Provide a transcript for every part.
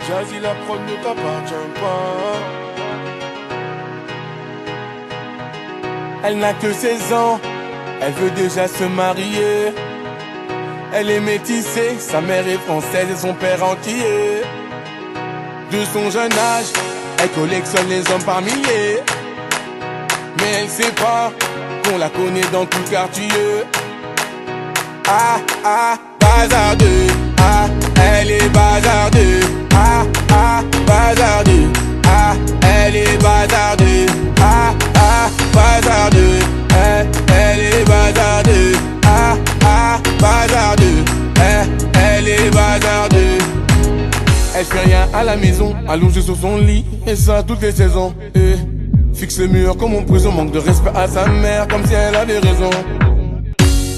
Jazzy, la prod ne t'appartient pas. Elle n'a que 16 ans, elle veut déjà se marier. Elle est métissée, sa mère est française et son père entier. De son jeune âge, elle collectionne les hommes par milliers. Mais elle sait pas qu'on la connaît dans tout le quartier. Ah, ah, bazardeux. Ah, elle est bazardeux. Ah, ah, bazardeux. Ah, elle est bazardeux. Ah, ah, bazardeux. Elle est bazardeux. Ah, ah, bazardeux. Elle est bazardeux. Elle fait rien à la maison, allongée sur son lit, et ça toutes les saisons. Fixe le mur comme en prison, manque de respect à sa mère, comme si elle avait raison.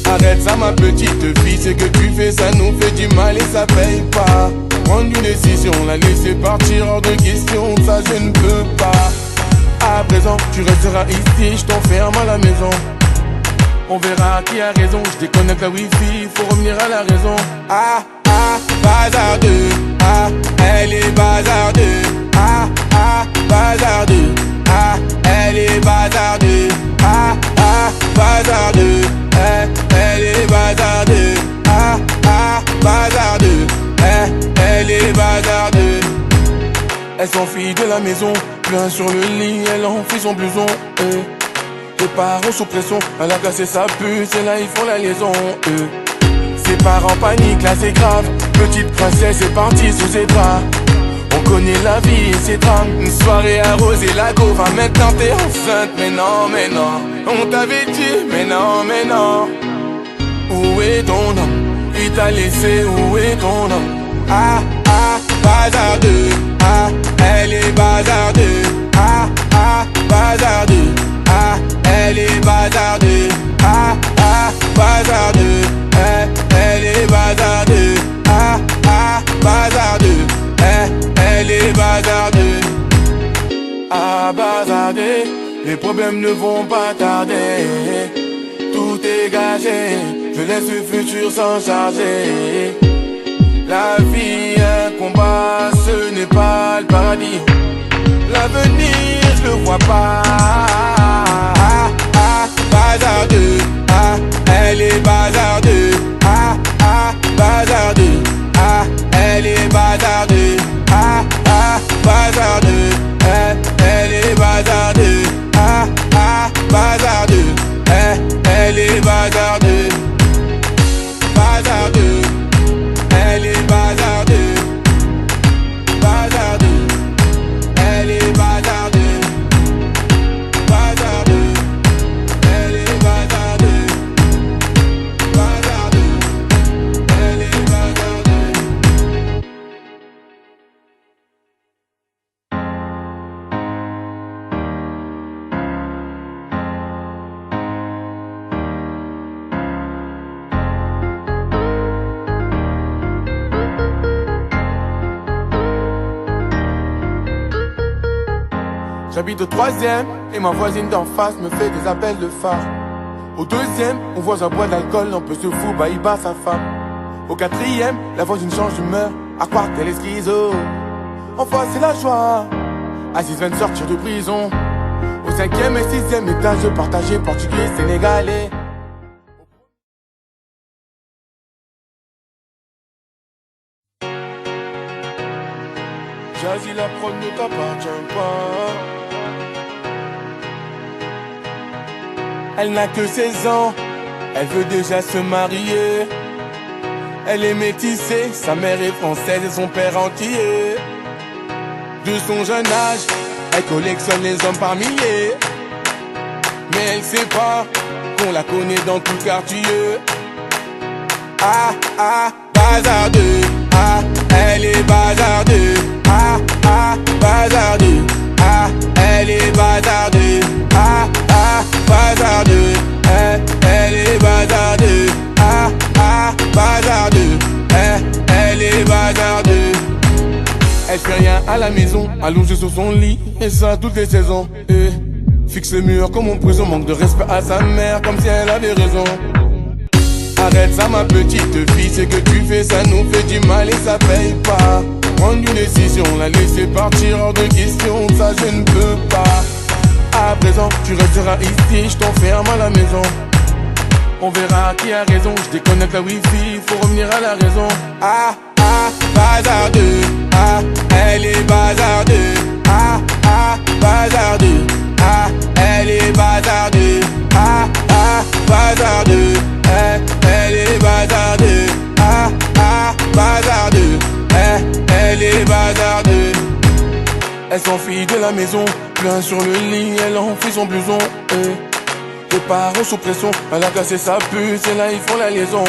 Arrête ça ma petite fille, ce que tu fais ça nous fait du mal et ça paye pas. Prendre une décision, la laisser partir hors de question, ça je ne peux pas. À présent, tu resteras ici, je t'enferme à la maison. On verra qui a raison, je déconnecte la wifi, faut revenir à la raison. Ah, ah, bazardeux. Ah, elle est bazardeux. Ah, ah, bazardeux. Ah, elle est bazardeux. Ah, ah, bazardeux. Elle est bazardeux. Ah, ah, bazardeux. Elle est bazardeux. Elle s'enfuit de la maison, plein sur le lit, elle enfuit son blouson. Les parents sous pression, elle a cassé sa puce et là ils font la liaison. Ses parents paniquent, là c'est grave. Petite princesse est partie sous ses draps. On connaît la vie et ses drames. Une soirée arrosée, la go va maintenant t'es enceinte. Mais non, mais non, on t'avait dit, mais non, mais non. Où est ton homme? Il t'a laissé, où est ton homme? Ah, ah, bazardeux. Ah, elle est bazardeux. Ah, ah, bazardeux. Ah, elle est bazardeux. Ah, ah, bazardeux. Elle est bazardeux. Ah, ah, bazardeux. Elle est bazardeux. Ah, bazardeux. Les problèmes ne vont pas tarder. Tout est gagé. Je laisse le futur s'en charger. La vie, un combat, ce n'est pas le paradis. L'avenir, je le vois pas. Ah, ah, bazardeux. Ah, elle est bazardeux. Ah, ah, bazardeux. Ah, elle est bazardeux. Ah, ah, bazardeux. Elle est bazardeux. Ah, ah, bazardeux. Elle est bazardeux. Bazardeux. Elle est bazardeux. Bazardeux. Elle est bazardeux. Bazardeux. Elle est bazardeux. Bazardeux. Elle est bazardeux. J'habite au 3e et ma voisine d'en face me fait des appels de phare. Au 2e, mon voisin boit de l'alcool, un peu se fout, bah il bat sa femme. Au 4e, la voisine change d'humeur, à croire qu'elle est schizo. Enfin c'est la joie, Aziz vient de sortir de prison. Au 5e et 6e étage, partagé portugais, sénégalais. Jazzy, la prod ne t'appartient pas. Elle n'a que 16 ans, elle veut déjà se marier. Elle est métissée, sa mère est française et son père entier. De son jeune âge, elle collectionne les hommes par milliers. Mais elle sait pas qu'on la connaît dans tout le quartier. Ah, ah, bazardeux. Ah, elle est bazardeux. Ah, ah, bazardeux. Ah, elle est bazardeux. Ah, ah, bazardeux. Elle est bazardeux. Ah, ah, bazardeux. Elle est bazardeux. Elle fait rien à la maison, allongée sur son lit, et ça toutes les saisons. Fixe le mur comme en prison, manque de respect à sa mère, comme si elle avait raison. Arrête ça ma petite fille, ce que tu fais ça nous fait du mal et ça paye pas. Prendre une décision, la laisser partir hors de question, ça je ne peux pas. À présent, tu resteras ici, je t'enferme à la maison. On verra qui a raison, je déconnecte la wifi, faut revenir à la raison. Ah, ah, bazardeux, ah, elle est bazardeux. Ah, ah, bazardeux, ah, elle est bazardeux. Ah, ah, bazardeux, elle est bazardeux. Ah, ah, bazardeux, elle est bazardeux. Elle s'enfuit de la maison, plein sur le lit, elle enfuit son blouson. Les parents sous pression, elle a cassé sa puce et là ils font la liaison.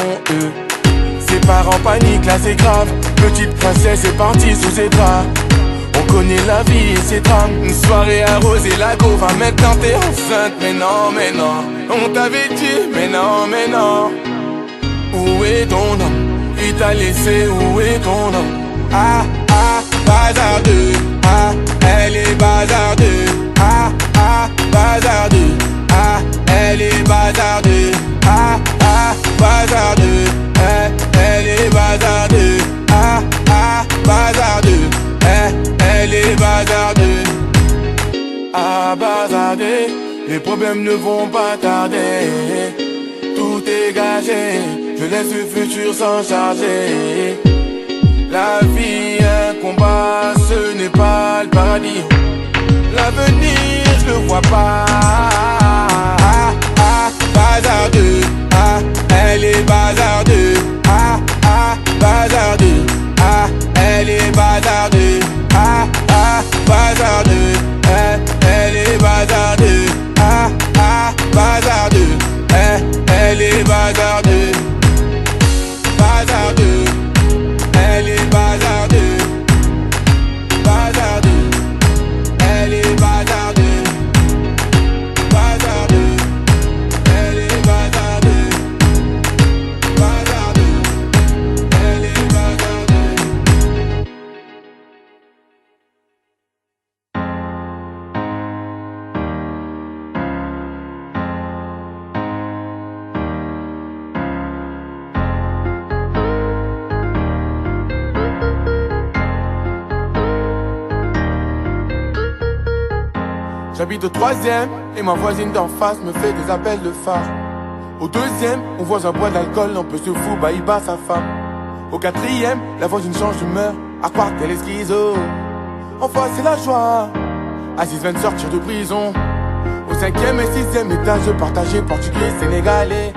Ses parents paniquent, là c'est grave. Petite princesse est partie sous ses draps. On connaît la vie et ses drames. Une soirée arrosée, la go va maintenant t'es enceinte. Mais non, mais non, on t'avait dit, mais non, mais non. Où est ton homme? Il t'a laissé, où est ton homme? Ah, ah, bazardeux. Ah, elle est bazardeux. Ah, ah, bazardeux. Ah, elle est bazardeux. Ah, ah, bazardeux. Elle est bazardeux. Ah, ah, bazardeux. Elle est bazardeux. Ah, bazardeux. Les problèmes ne vont pas tarder. Tout est gagé. Je laisse le futur s'en charger. La vie est un combat, ce n'est pas le paradis. L'avenir, je le vois pas. Ah, ah, bazardeux. Ah, elle est bazardeux. Ah, ah, bazardeux. Ah, elle est bazardeux. Ah, ah, bazardeux. Elle est bazardeux. Ah, ah, bazardeux. Elle est bazardeux. Bazardeux. Elle est bazardeux. Bazardeux. Elle est bazardeux. Bazardeux. Elle est bazardeux. Bazardeux. Elle est bazardeux. J'habite au 3e et ma voisine d'en face me fait des appels de phare. Au 2e, mon voisin boit de l'alcool, un peu se fout, bah il bat sa femme. Au 4e, la voisine change d'humeur, à croire qu'elle est schizo. Enfin c'est la joie, Aziz vient de sortir de prison. Au 5e et 6e étage partagé, portugais, sénégalais.